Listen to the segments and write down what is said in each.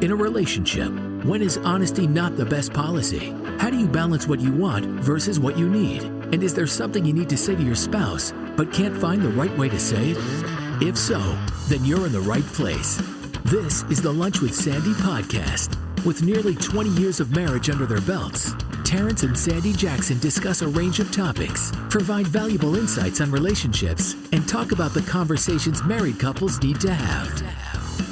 In a relationship, when is honesty not the best policy? How do you balance what you want versus what you need? And is there something you need to say to your spouse, but can't find the right way to say it? If so, then you're in the right place. This is the Lunch with Sandy podcast. With nearly 20 years of marriage under their belts, Terrence and Sandy Jackson discuss a range of topics, provide valuable insights on relationships, and talk about the conversations married couples need to have.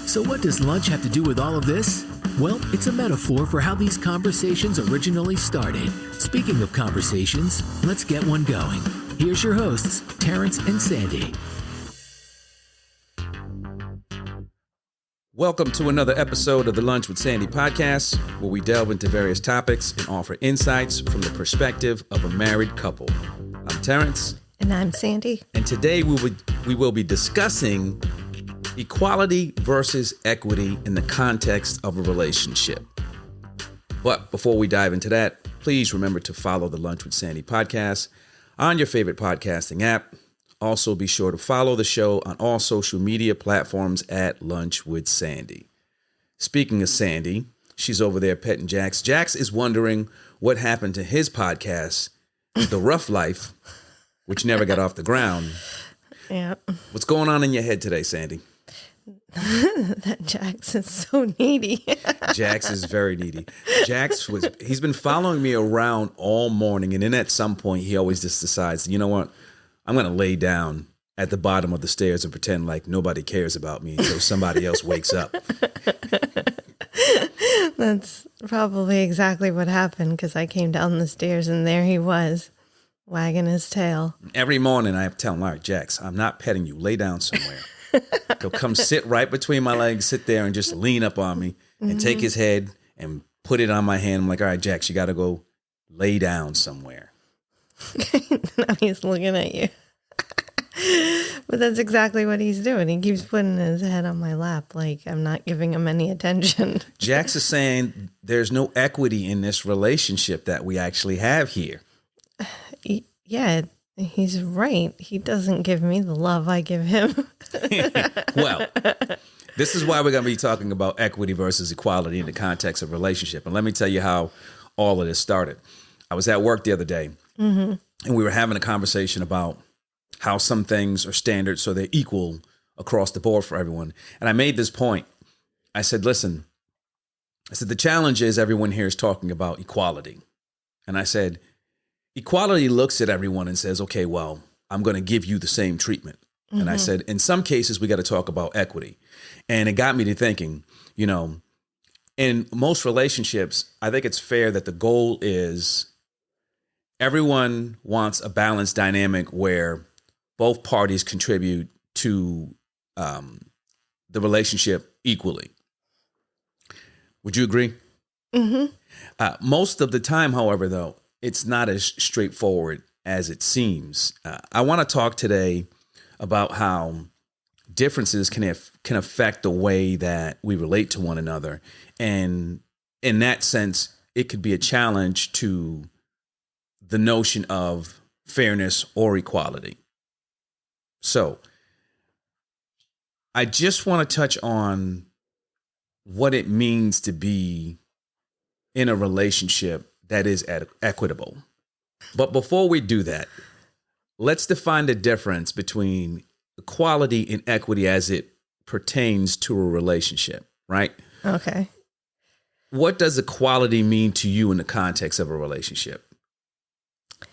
So what does lunch have to do with all of this? Well, it's a metaphor for how these conversations originally started. Speaking of conversations, let's get one going. Here's your hosts, Terrence and Sandy. Welcome to another episode of the Lunch with Sandy podcast, where we delve into various topics and offer insights from the perspective of a married couple. I'm Terrence. And I'm Sandy. And today we will be discussing equality versus equity in the context of a relationship. But before we dive into that, please remember to follow the Lunch with Sandy podcast on your favorite podcasting app. Also, be sure to follow the show on all social media platforms at Lunch with Sandy. Speaking of Sandy, she's over there petting Jax. Jax is wondering what happened to his podcast, The Rough Life, which never got off the ground. Yeah. What's going on in your head today, Sandy? That Jax is so needy. Jax is very needy. He's been following me around all morning, and then at some point he always just decides, you know what? I'm going to lay down at the bottom of the stairs and pretend like nobody cares about me until somebody else wakes up. That's probably exactly what happened, because I came down the stairs and there he was, wagging his tail. Every morning I have to tell him, all right, Jax, I'm not petting you. Lay down somewhere. He'll come sit right between my legs, sit there and just lean up on me and take his head and put it on my hand. I'm like, all right, Jax, you got to go lay down somewhere. Now he's looking at you. But that's exactly what he's doing. He keeps putting his head on my lap like I'm not giving him any attention. Jax is saying there's no equity in this relationship that we actually have here. Yeah, he's right. He doesn't give me the love I give him. Well, this is why we're going to be talking about equity versus equality in the context of relationship. And let me tell you how all of this started. I was at work the other day, and we were having a conversation about how some things are standard so they're equal across the board for everyone. And I made this point. I said, listen, the challenge is everyone here is talking about equality. And I said, equality looks at everyone and says, okay, well, I'm going to give you the same treatment. And I said, in some cases, we got to talk about equity. And it got me to thinking, you know, in most relationships, I think it's fair that the goal is everyone wants a balanced dynamic where both parties contribute to the relationship equally. Would you agree? Most of the time, however, though, it's not as straightforward as it seems. I want to talk today about how differences can affect the way that we relate to one another. And in that sense, it could be a challenge to the notion of fairness or equality. So I just want to touch on what it means to be in a relationship that is equitable. But before we do that, let's define the difference between equality and equity as it pertains to a relationship, right? Okay. What does equality mean to you in the context of a relationship?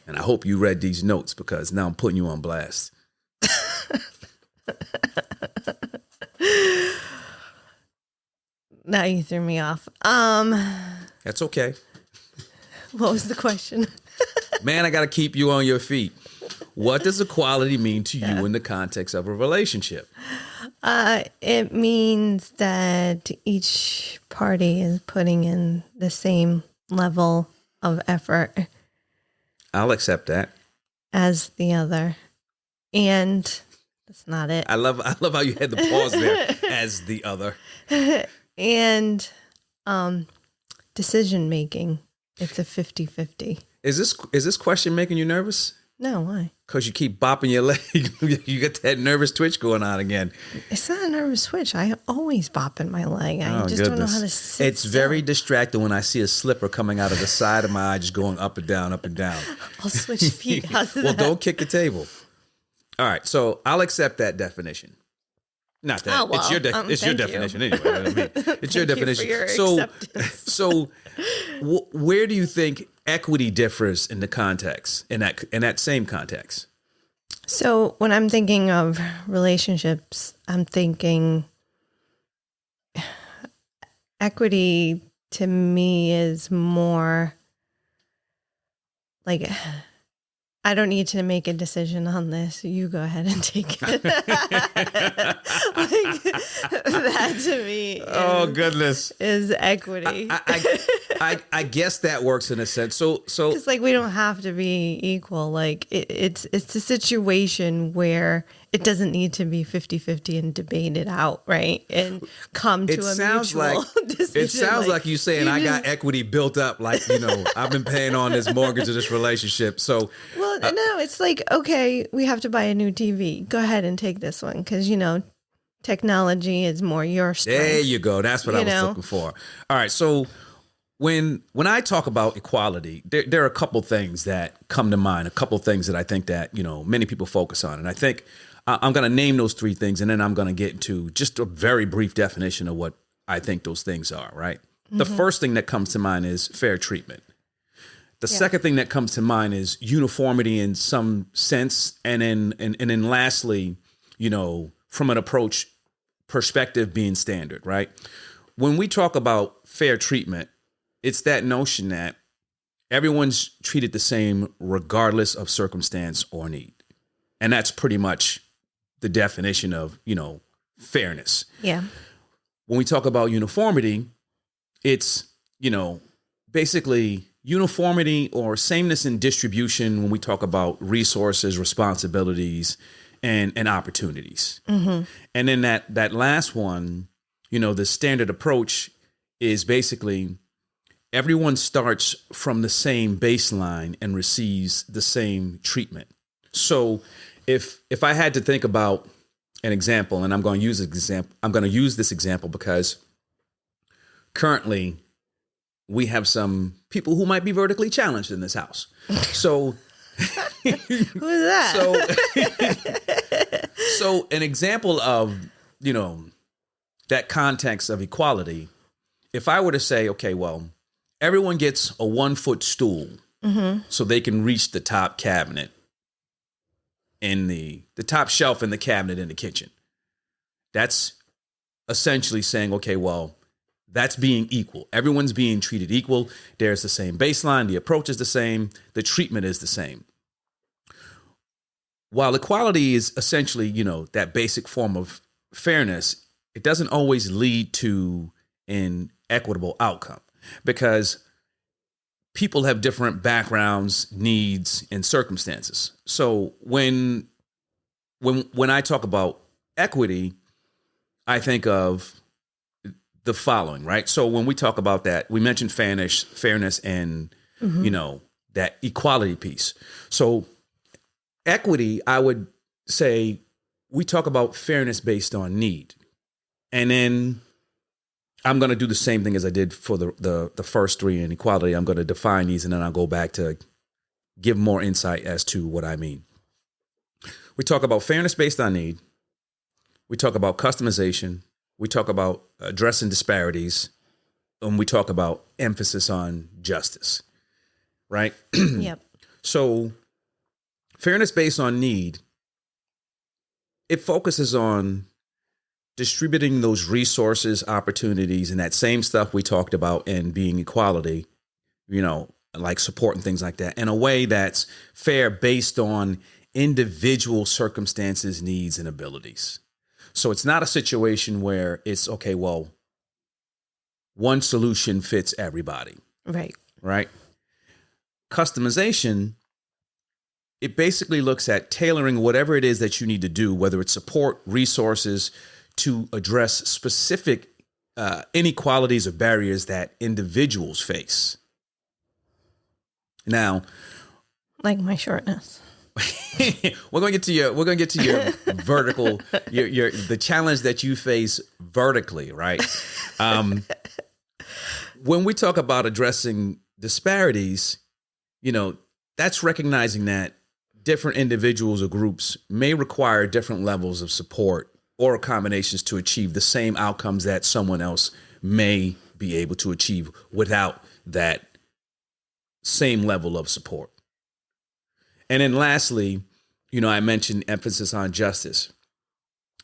And I hope you read these notes because now I'm putting you on blast. Now you threw me off. That's okay. What was the question? Man, I got to keep you on your feet. What does equality mean to you in the context of a relationship? It means that each party is putting in the same level of effort I'll accept that as the other. And that's not it. I love how you had the pause there, as the other. And decision making. It's a 50-50. Is this question making you nervous? No, why? Because you keep bopping your leg. You get that nervous twitch going on again. It's not a nervous twitch. I always bop in my leg. I just don't know how to sit It's still. very distracting when I see a slipper coming out of the side of my eye, just going up and down, up and down. I'll switch feet. How's Well, that? don't kick the table. All right, so I'll accept that definition. Not that Oh, well, it's your thank you. definition anyway. I mean, it's your Thank you for definition. your So, acceptance. where do you think equity differs in the context in that same context? So when I'm thinking of relationships, I'm thinking equity to me is more like, I don't need to make a decision on this. You go ahead and take it. Like, that to me Goodness, is equity. I guess that works in a sense. So It's like we don't have to be equal. Like it's a situation where it doesn't need to be 50-50 and debated out, right? And come to a mutual decision. It sounds like you saying I got equity built up, like, I've been paying on this mortgage of this relationship. So Well, no, it's like, okay, we have to buy a new TV. Go ahead and take this one because, technology is more your strength. there you go. That's what I was looking for. All right. So when I talk about equality, there are a couple things that come to mind, a couple things that I think that, many people focus on. And I think I'm going to name those three things, and then I'm going to get into just a very brief definition of what I think those things are, right? Mm-hmm. The first thing that comes to mind is fair treatment. The second thing that comes to mind is uniformity in some sense. And then lastly, from an approach perspective being standard, right? When we talk about fair treatment, it's that notion that everyone's treated the same regardless of circumstance or need. And that's pretty much the definition of, fairness. Yeah. When we talk about uniformity, it's, basically uniformity or sameness in distribution when we talk about resources, responsibilities, and opportunities. Mm-hmm. And then that last one, the standard approach is basically everyone starts from the same baseline and receives the same treatment. So if I had to think about an example, and I'm going to use this example because currently we have some people who might be vertically challenged in this house. So Who's that? so an example of, that context of equality, if I were to say, okay, well, everyone gets a 1-foot stool so they can reach the top cabinet in the top shelf in the cabinet in the kitchen. That's essentially saying, okay, well, that's being equal. Everyone's being treated equal. There's the same baseline. The approach is the same. The treatment is the same. While equality is essentially, that basic form of fairness, it doesn't always lead to an equitable outcome because people have different backgrounds, needs, and circumstances. So when I talk about equity, I think of the following, right? So when we talk about that, we mentioned fairness and, that equality piece. So equity, I would say we talk about fairness based on need. And then I'm going to do the same thing as I did for the first three in equality. I'm going to define these and then I'll go back to give more insight as to what I mean. We talk about fairness based on need. We talk about customization. We talk about addressing disparities. And we talk about emphasis on justice, right? Yep. So fairness based on need, it focuses on distributing those resources, opportunities, and that same stuff we talked about in being equality, like support and things like that, in a way that's fair based on individual circumstances, needs, and abilities. So it's not a situation where it's, okay, well, one solution fits everybody. Right. Right? Customization, it basically looks at tailoring whatever it is that you need to do, whether it's support, resources, to address specific inequalities or barriers that individuals face. Now, Like my shortness. we're gonna get to your vertical, the challenge that you face vertically, right? When we talk about addressing disparities, that's recognizing that different individuals or groups may require different levels of support or combinations to achieve the same outcomes that someone else may be able to achieve without that same level of support. And then lastly, I mentioned emphasis on justice.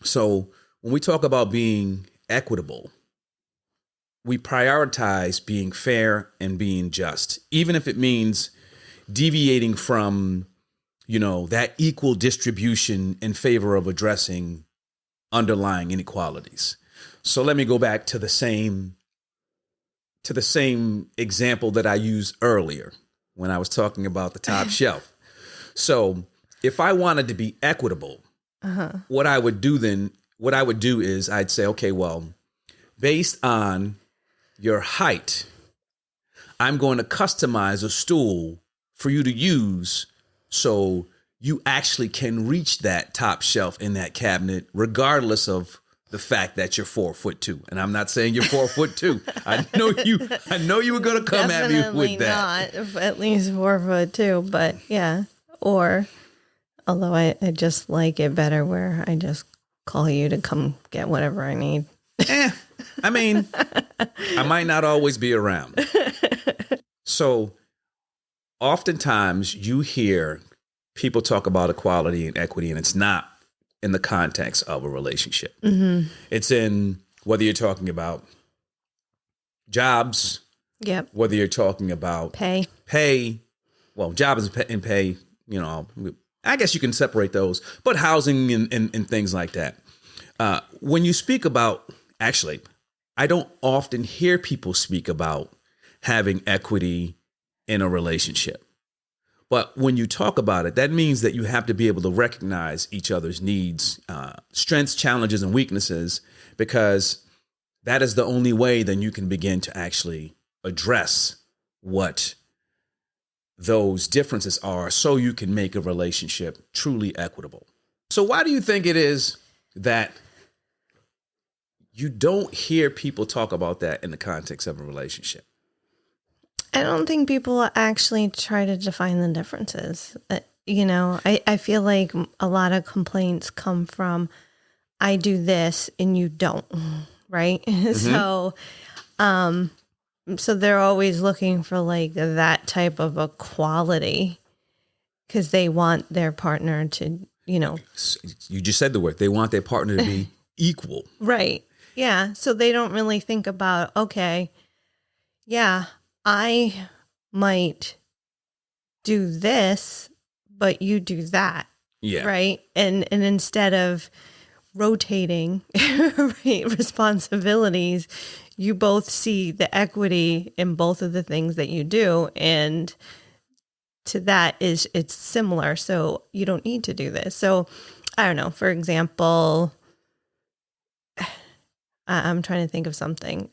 So when we talk about being equitable, we prioritize being fair and being just, even if it means deviating from, that equal distribution in favor of addressing underlying inequalities. So let me go back to the same example that I used earlier when I was talking about the top shelf. So if I wanted to be equitable, what I would do is I'd say, okay, well, based on your height, I'm going to customize a stool for you to use so you actually can reach that top shelf in that cabinet, regardless of the fact that you're 4'2". And I'm not saying you're 4'2". I know you were going to come at me with that. Not at least 4'2", but yeah. Or, although I just like it better where I just call you to come get whatever I need. I mean, I might not always be around. So oftentimes you hear people talk about equality and equity, and it's not in the context of a relationship. Mm-hmm. It's in whether you're talking about jobs, yep, whether you're talking about pay. Well, jobs and pay, I guess you can separate those, but housing and things like that. When you speak about, actually, I don't often hear people speak about having equity in a relationship. But when you talk about it, that means that you have to be able to recognize each other's needs, strengths, challenges, and weaknesses, because that is the only way then you can begin to actually address what those differences are so you can make a relationship truly equitable. So why do you think it is that you don't hear people talk about that in the context of a relationship? I don't think people actually try to define the differences. I feel like a lot of complaints come from, I do this and you don't, right? Mm-hmm. So they're always looking for like that type of equality because they want their partner to, You just said the word. They want their partner to be equal. Right. Yeah. So they don't really think about, okay, yeah, I might do this, but you do that. Yeah. Right. And instead of rotating responsibilities, you both see the equity in both of the things that you do. And to that it's similar. So you don't need to do this. So I don't know, for example, I'm trying to think of something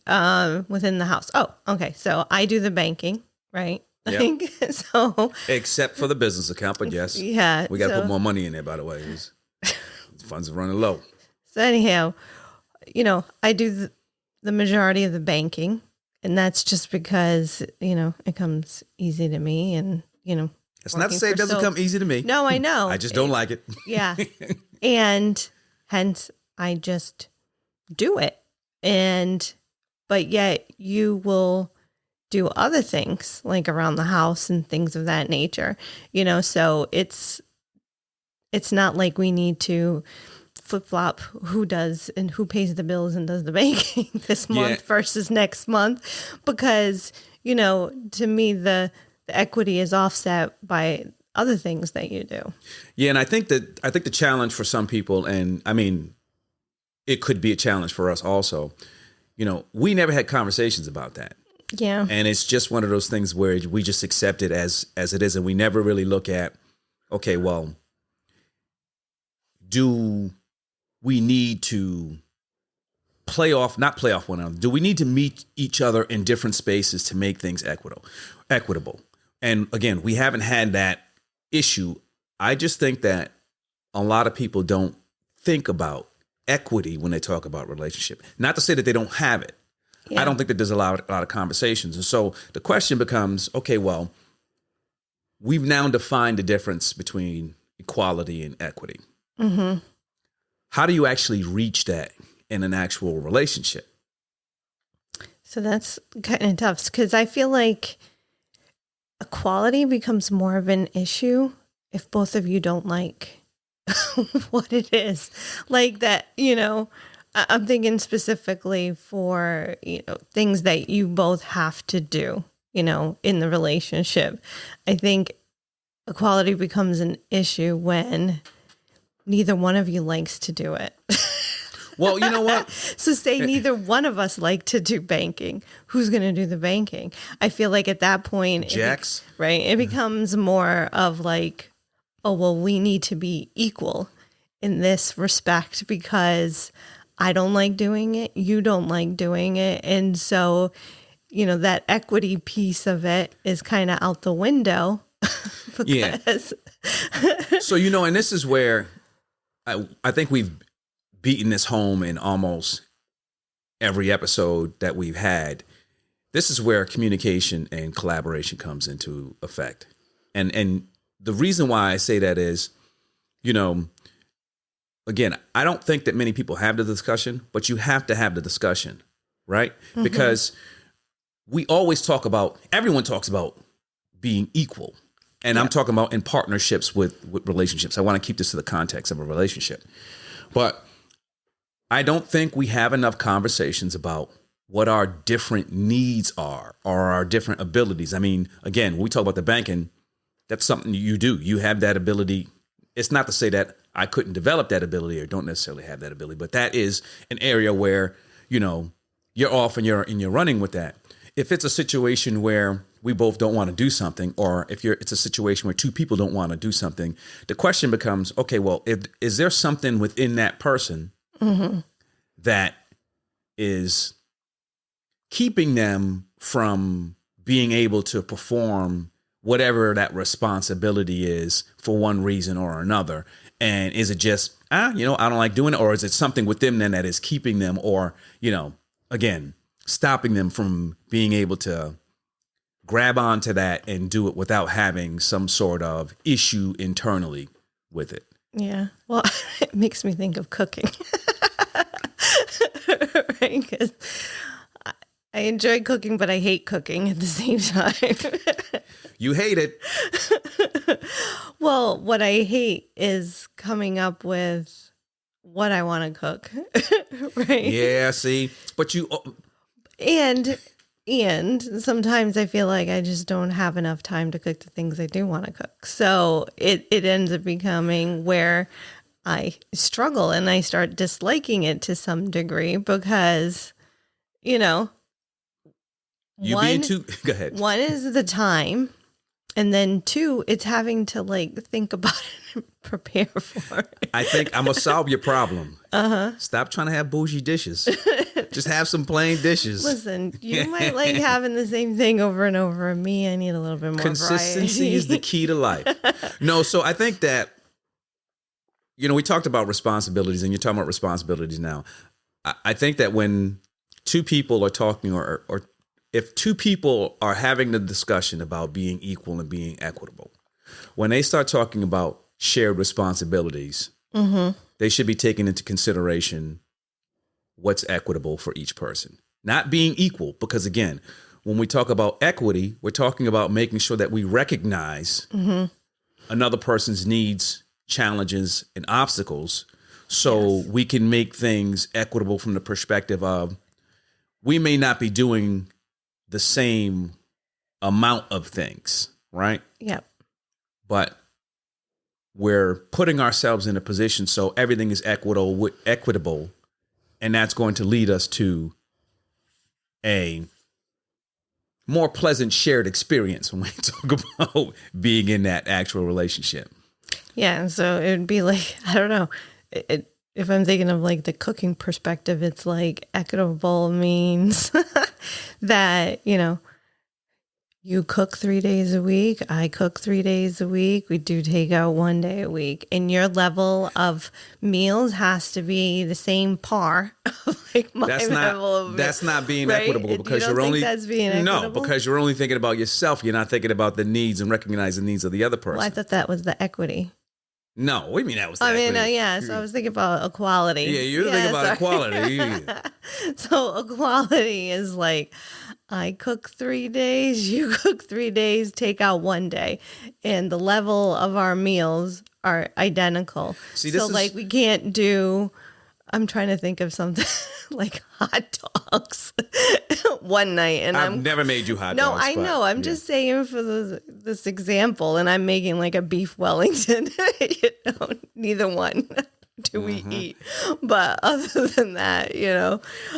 within the house. Oh, okay. So I do the banking, right? Yep. So except for the business account, but yes. Yeah. We got to put more money in there, by the way. Funds are running low. So anyhow, I do the majority of the banking, and that's just because, it comes easy to me and, It's not to say it doesn't come easy to me. No, I know. I just don't like it. Yeah. And hence I just do it. But yet you will do other things like around the house and things of that nature, so it's not like we need to flip flop who does and who pays the bills and does the banking this month versus next month, because, to me, the equity is offset by other things that you do. Yeah. And I think the challenge for some people, and I mean, it could be a challenge for us also, we never had conversations about that. Yeah. And it's just one of those things where we just accept it as it is. And we never really look at, okay, well, do we need to not play off one another? Do we need to meet each other in different spaces to make things equitable? And again, we haven't had that issue I just think that a lot of people don't think about equity when they talk about relationship. Not to say that they don't have it. Yeah. I don't think that there's a lot of conversations. And so the question becomes, okay, well, we've now defined the difference between equality and equity. Mm-hmm. How do you actually reach that in an actual relationship? So that's kind of tough because I feel like equality becomes more of an issue if both of you don't like what it is. Like that, I'm thinking specifically for, things that you both have to do, in the relationship. I think equality becomes an issue when neither one of you likes to do it. Well, you know what? So say neither one of us like to do banking. Who's going to do the banking? I feel like at that point, Jax, right? It becomes more of like, oh, well, we need to be equal in this respect because I don't like doing it. You don't like doing it. And so, that equity piece of it is kind of out the window. Because... Yeah. So, and this is where I think we've beaten this home in almost every episode that we've had. This is where communication and collaboration comes into effect. And the reason why I say that is, again, I don't think that many people have the discussion, but you have to have the discussion, right? Mm-hmm. Because everyone talks about being equal. And I'm talking about in partnerships with relationships. I want to keep this to the context of a relationship. But I don't think we have enough conversations about what our different needs are or our different abilities. I mean, again, when we talk about the banking, that's something you do. You have that ability. It's not to say that I couldn't develop that ability or don't necessarily have that ability, but that is an area where, you're off and you're running with that. If it's a situation where we both don't want to do something, or it's a situation where two people don't want to do something, the question becomes, okay, well, is there something within that person mm-hmm. that is keeping them from being able to perform whatever that responsibility is for one reason or another? And is it just, I don't like doing it? Or is it something within them that is keeping them or, again, stopping them from being able to grab onto that and do it without having some sort of issue internally with it? Yeah. Well, it makes me think of cooking. Right? Because I enjoy cooking, but I hate cooking at the same time. You hate it. Well, what I hate is coming up with what I want to cook. Right? Yeah, see? But you... And sometimes I feel like I just don't have enough time to cook the things I do want to cook. So it ends up becoming where I struggle and I start disliking it to some degree because, Go ahead. One is the time. And then two, it's having to think about it and prepare for it. I think I'm going to solve your problem. Uh-huh. Stop trying to have bougie dishes. Just have some plain dishes. Listen, you might like having the same thing over and over. And me, I need a little bit more consistency variety. Is the key to life. No, so I think that, we talked about responsibilities and you're talking about responsibilities now. I think that when two people are talking or if two people are having the discussion about being equal and being equitable, when they start talking about shared responsibilities, mm-hmm. they should be taking into consideration what's equitable for each person. Not being equal, because again, when we talk about equity, we're talking about making sure that we recognize mm-hmm. another person's needs, challenges, and obstacles so we can make things equitable from the perspective of we may not be doing the same amount of things, right? Yep. But we're putting ourselves in a position so everything is equitable, and that's going to lead us to a more pleasant shared experience when we talk about being in that actual relationship. Yeah, so it would be like, I don't know, if I'm thinking of the cooking perspective, it's equitable means that, you cook 3 days a week. I cook 3 days a week. We do take out 1 day a week. And your level of meals has to be the same par of like my level of That's not being right? equitable because you don't you're only think that's being equitable? no, because you're only thinking about yourself. You're not thinking about the needs and recognizing the needs of the other person. Well, I thought that was the equity. No, what do you mean that was the I mean, equity? yeah, so I was thinking about equality. Yeah, you're thinking about equality. So equality is like, I cook 3 days, you cook 3 days, take out 1 day. And the level of our meals are identical. See, so like we can't do, I'm trying to think of something like hot dogs one night. And I've never made you hot dogs. No, I know. I'm just saying for this example, and I'm making like a beef Wellington. Neither one do we eat. But other than that,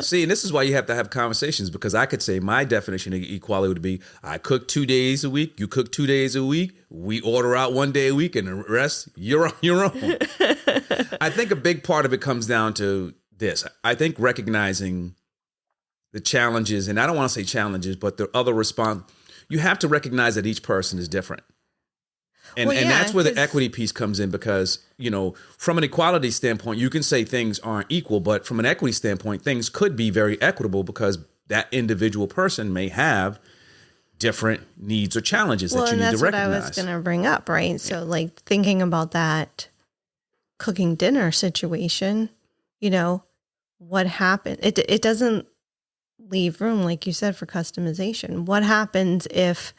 See, and this is why you have to have conversations, because I could say my definition of equality would be I cook 2 days a week, you cook 2 days a week, we order out 1 day a week, and the rest, you're on your own. I think a big part of it comes down to this. I think recognizing the challenges, and I don't want to say challenges, but the other response, you have to recognize that each person is different. And that's where the equity piece comes in, because, from an equality standpoint, you can say things aren't equal, but from an equity standpoint, things could be very equitable because that individual person may have different needs or challenges that you need to recognize. Well, and that's what I was going to bring up, right? So like thinking about that cooking dinner situation, what happened? It doesn't leave room, like you said, for customization. What happens if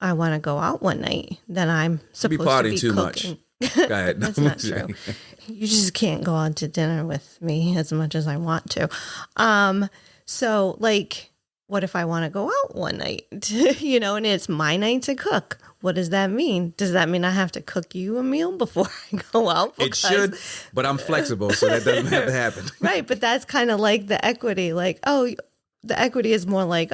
I want to go out one night, then I'm supposed to be too cooking. Much. Go ahead. That's not true. You just can't go out to dinner with me as much as I want to. So like, what if I want to go out one night, and it's my night to cook? What does that mean? Does that mean I have to cook you a meal before I go out? It should, but I'm flexible, so that doesn't have to happen. Right. But that's kind of like the equity, like, the equity is more like,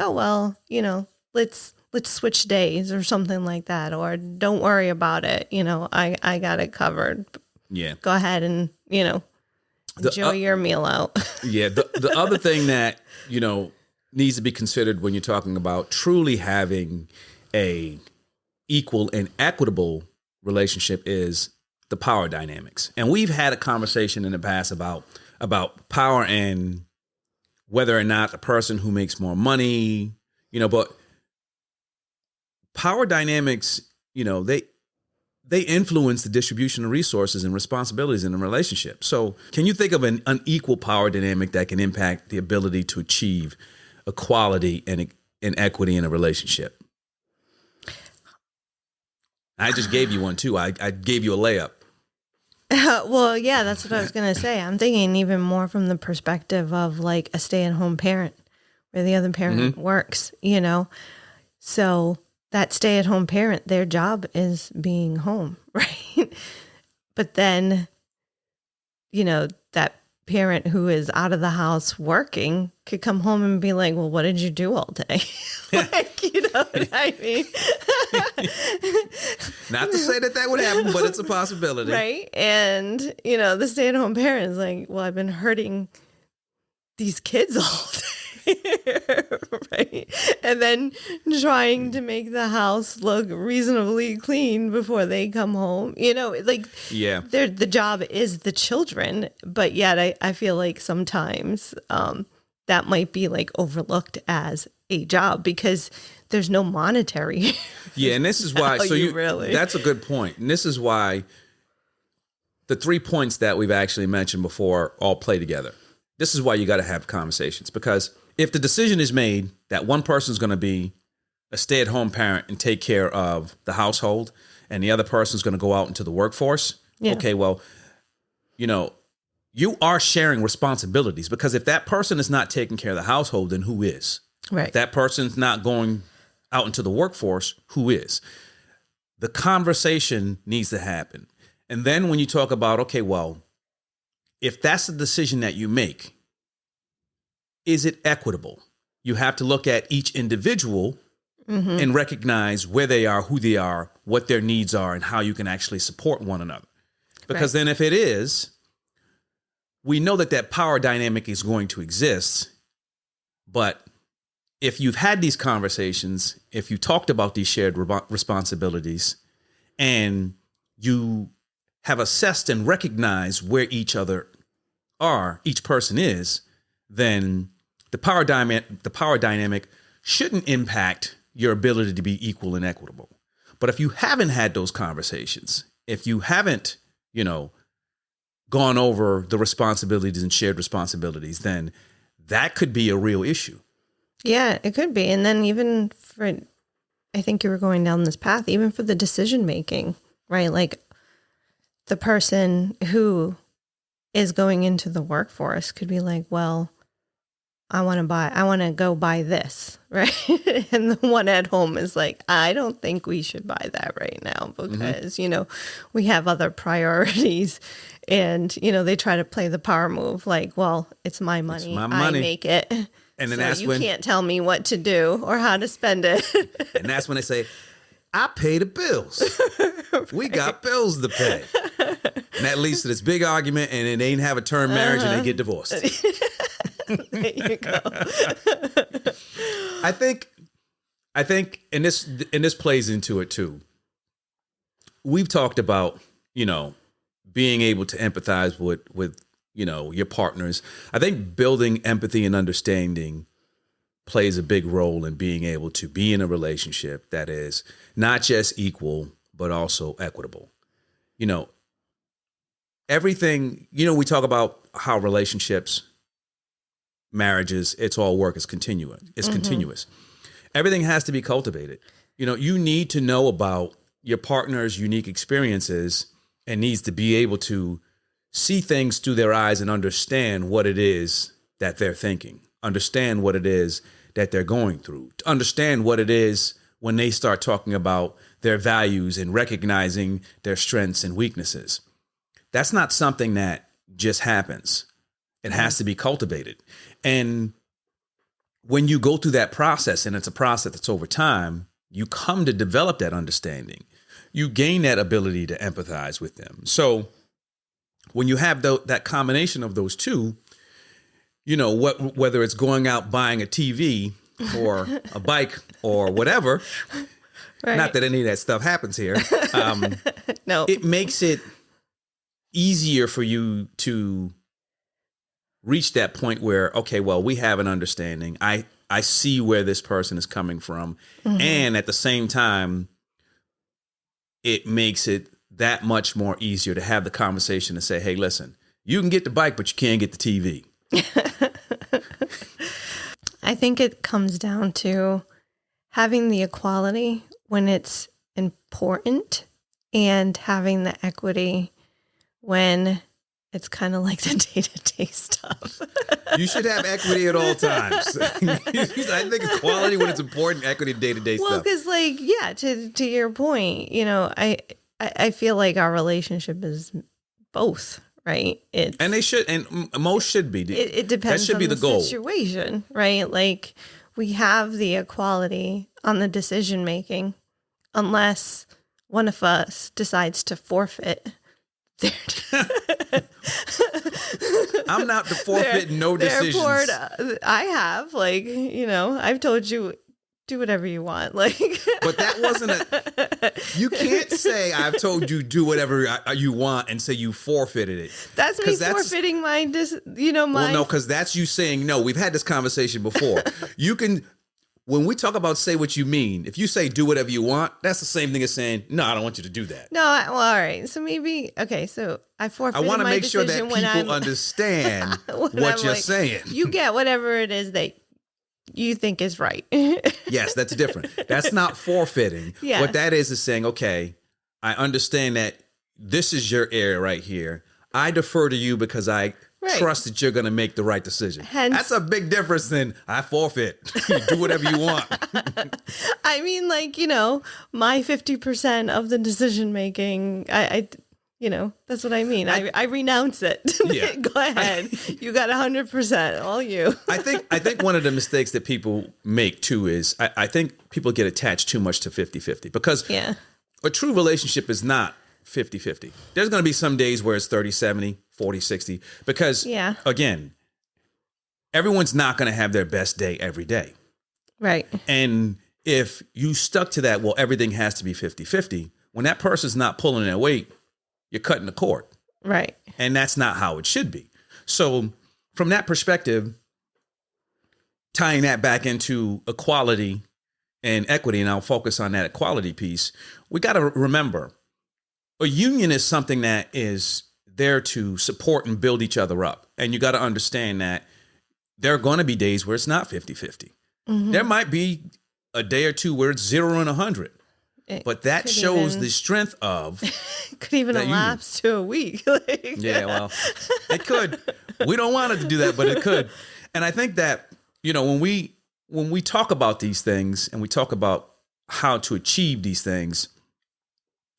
let's switch days or something like that, or don't worry about it. I got it covered. Yeah. Go ahead and, enjoy your meal out. Yeah. The other thing that, needs to be considered when you're talking about truly having a equal and equitable relationship is the power dynamics. And we've had a conversation in the past about power and whether or not the person who makes more money, but power dynamics, they influence the distribution of resources and responsibilities in a relationship. So can you think of an unequal power dynamic that can impact the ability to achieve equality and equity in a relationship? I just gave you one too. I gave you a layup. Well, yeah, that's what I was going to say. I'm thinking even more from the perspective of like a stay-at-home parent where the other parent works, So that stay-at-home parent, their job is being home, right? But then, that parent who is out of the house working could come home and be like, well, what did you do all day? What I mean? Not to say that would happen, but it's a possibility. Right. And, the stay-at-home parent is like, well, I've been hurting these kids all day. Right. And then trying to make the house look reasonably clean before they come home. Yeah. The job is the children, but yet I feel like sometimes that might be like overlooked as a job because there's no monetary. Yeah, and this is why that's a good point. And this is why the 3 points that we've actually mentioned before all play together. This is why you got to have conversations, because if the decision is made that one person's going to be a stay-at-home parent and take care of the household and the other person's going to go out into the workforce, okay, well, you are sharing responsibilities, because if that person is not taking care of the household, then who is? Right. If that person's not going out into the workforce, who is? The conversation needs to happen. And then when you talk about, okay, well, if that's the decision that you make, is it equitable? You have to look at each individual and recognize where they are, who they are, what their needs are, and how you can actually support one another. Because then if it is, we know that power dynamic is going to exist, but if you've had these conversations, if you talked about these shared responsibilities, and you have assessed and recognized where each person is, then the power dynamic shouldn't impact your ability to be equal and equitable. But if you haven't had those conversations, if you haven't, gone over the responsibilities and shared responsibilities, then that could be a real issue. Yeah, it could be. And then even for, I think you were going down this path, even for the decision making, right? Like the person who is going into the workforce could be like, well, I want to go buy this, right? And the one at home is like, I don't think we should buy that right now because, we have other priorities. And, they try to play the power move like, well, it's my money. It's my money. I make it. And then so that's you when can't tell me what to do or how to spend it. And that's when they say, I pay the bills. Right. We got bills to pay. And that leads to this big argument, and then they have a term marriage and they get divorced. There you go. I think and this plays into it too. We've talked about, being able to empathize with your partners. I think building empathy and understanding plays a big role in being able to be in a relationship that is not just equal, but also equitable. Everything, we talk about how relationships, marriages, it's all work, it's continuous. It's continuous. Everything has to be cultivated. You need to know about your partner's unique experiences and needs to be able to see things through their eyes and understand what it is that they're thinking, understand what it is that they're going through, to understand what it is when they start talking about their values and recognizing their strengths and weaknesses. That's not something that just happens. It has to be cultivated. And when you go through that process, and it's a process that's over time, you come to develop that understanding. You gain that ability to empathize with them. So when you have that combination of those two, whether it's going out buying a TV or a bike or whatever, right. Not that any of that stuff happens here. No, it makes it easier for you to reach that point where, okay, well, we have an understanding. I see where this person is coming from. And at the same time, it makes it that much more easier to have the conversation and say, hey, listen, you can get the bike, but you can't get the TV. I think it comes down to having the equality when it's important and having the equity when it's kind of like the day-to-day stuff. You should have equity at all times. I think equality when it's important, equity day-to-day stuff. Well, because to your point, I feel like our relationship is both, right? And they should, and most should be. It depends on the goal. Situation, right? Like we have the equality on the decision making, unless one of us decides to forfeit. I'm not the forfeit no decisions. I have, I've told you, do whatever you want. But that wasn't you can't say I've told you do whatever you want and say you forfeited it. That's me forfeiting my. Well, no, because that's you saying no. We've had this conversation before. You can. When we talk about say what you mean, if you say do whatever you want, that's the same thing as saying, no, I don't want you to do that. No, well, all right. So maybe, okay, so I forfeited my decision. I want to make sure that people understand what you're saying. You get whatever it is that you think is right. Yes, that's different. That's not forfeiting. Yeah. What that is saying, okay, I understand that this is your area right here. I defer to you because I trust that you're going to make the right decision. That's a big difference than I forfeit. You do whatever you want. I mean, my 50% of the decision making, I that's what I mean. I renounce it. Yeah. Go ahead. You got 100%. All you. I think one of the mistakes that people make too is I think people get attached too much to 50-50 because a true relationship is not 50-50. There's going to be some days where it's 30-70, 40-60 because again, everyone's not going to have their best day every day. Right. And if you stuck to that, well, everything has to be 50-50. When that person's not pulling their weight, you're cutting the cord. Right. And that's not how it should be. So from that perspective, tying that back into equality and equity, and I'll focus on that equality piece, we got to remember a union is something that is there to support and build each other up. And you got to understand that there are going to be days where it's not 50-50. There might be a day or two where it's 0 and 100. But that shows the strength of could even elapse to a week. Yeah, well, it could. We don't want it to do that, but it could. And I think that, when we talk about these things and we talk about how to achieve these things,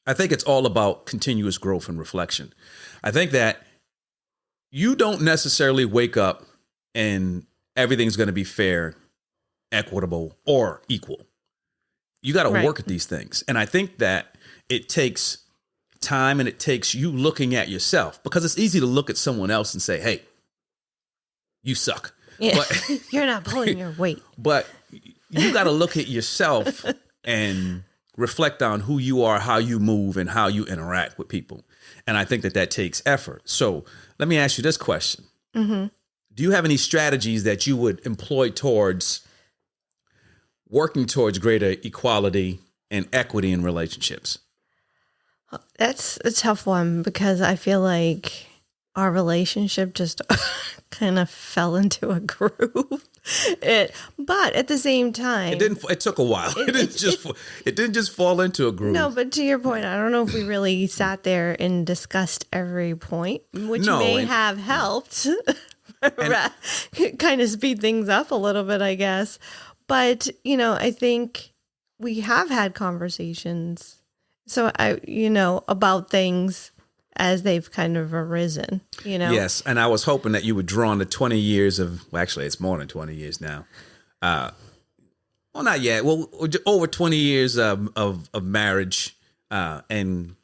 I think it's all about continuous growth and reflection. I think that you don't necessarily wake up and everything's going to be fair, equitable, or equal. You got to work at these things. And I think that it takes time and it takes you looking at yourself, because it's easy to look at someone else and say, hey, you suck. Yeah. But, you're not pulling your weight. But you got to look at yourself and reflect on who you are, how you move, and how you interact with people. And I think that that takes effort. So let me ask you this question. Do you have any strategies that you would employ towards working towards greater equality and equity in relationships? That's a tough one, because I feel like our relationship just kind of fell into a groove. But at the same time, it took a while. It didn't just fall into a groove. No, but to your point, I don't know if we really sat there and discussed every point, which may have helped kind of speed things up a little bit, I guess. But, I think we have had conversations. So about things as they've kind of arisen, Yes. And I was hoping that you would draw on the 20 years of, well, actually it's more than 20 years now. Well, not yet. Well, over 20 years of marriage, and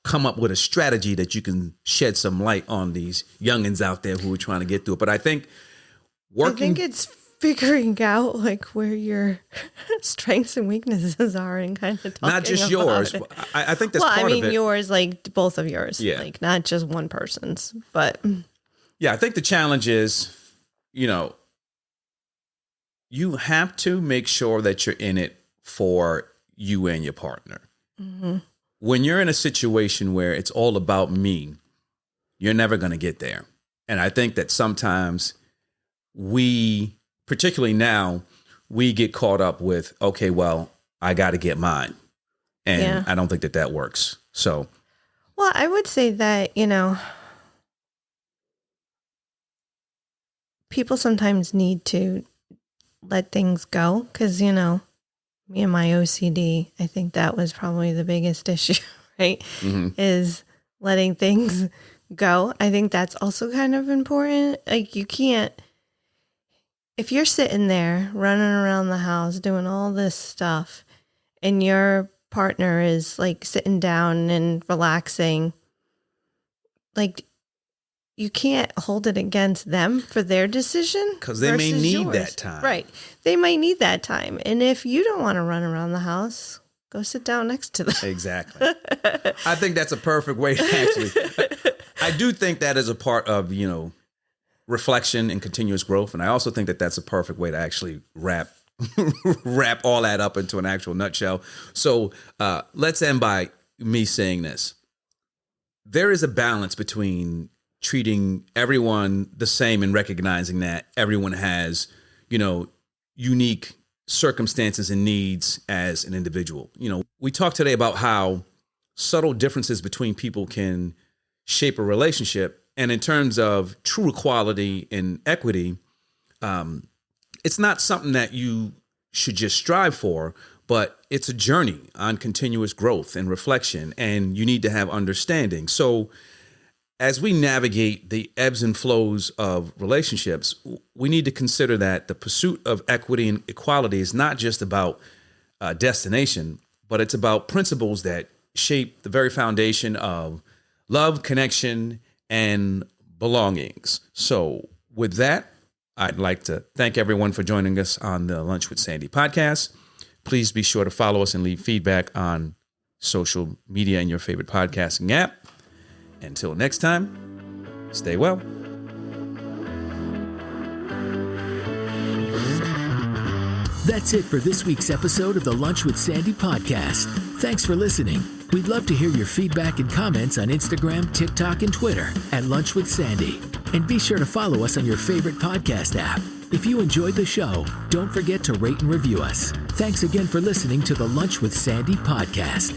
come up with a strategy that you can shed some light on these youngins out there who are trying to get through it. But I think it's figuring out where your strengths and weaknesses are, and kind of talking not just about yours. it. I think that's part of it. Yours, both of yours, not just one person's, but yeah, I think the challenge is, you have to make sure that you're in it for you and your partner. When you're in a situation where it's all about me, you're never going to get there. And I think that sometimes particularly now, we get caught up with, okay, well, I got to get mine. And I don't think that works. So, well, I would say that, people sometimes need to let things go, because, me and my OCD, I think that was probably the biggest issue, right? Is letting things go. I think that's also kind of important. You can't, if you're sitting there running around the house doing all this stuff and your partner is sitting down and relaxing, you can't hold it against them for their decision. Because they may need that time. Right. They might need that time. And if you don't want to run around the house, go sit down next to them. Exactly. I think that's a perfect way to actually. I do think that is a part of, reflection and continuous growth. And I also think that that's a perfect way to actually wrap all that up into an actual nutshell. So let's end by me saying this. There is a balance between treating everyone the same and recognizing that everyone has, unique circumstances and needs as an individual. We talked today about how subtle differences between people can shape a relationship. And in terms of true equality and equity, it's not something that you should just strive for, but it's a journey on continuous growth and reflection, and you need to have understanding. So as we navigate the ebbs and flows of relationships, we need to consider that the pursuit of equity and equality is not just about destination, but it's about principles that shape the very foundation of love, connection, and belongings. So with that, I'd like to thank everyone for joining us on the Lunch with Sandy podcast. Please be sure to follow us and leave feedback on social media and your favorite podcasting app. Until next time, stay well. That's it for this week's episode of the Lunch with Sandy podcast. Thanks for listening. We'd love to hear your feedback and comments on Instagram, TikTok, and Twitter at Lunch with Sandy. And be sure to follow us on your favorite podcast app. If you enjoyed the show, don't forget to rate and review us. Thanks again for listening to the Lunch with Sandy podcast.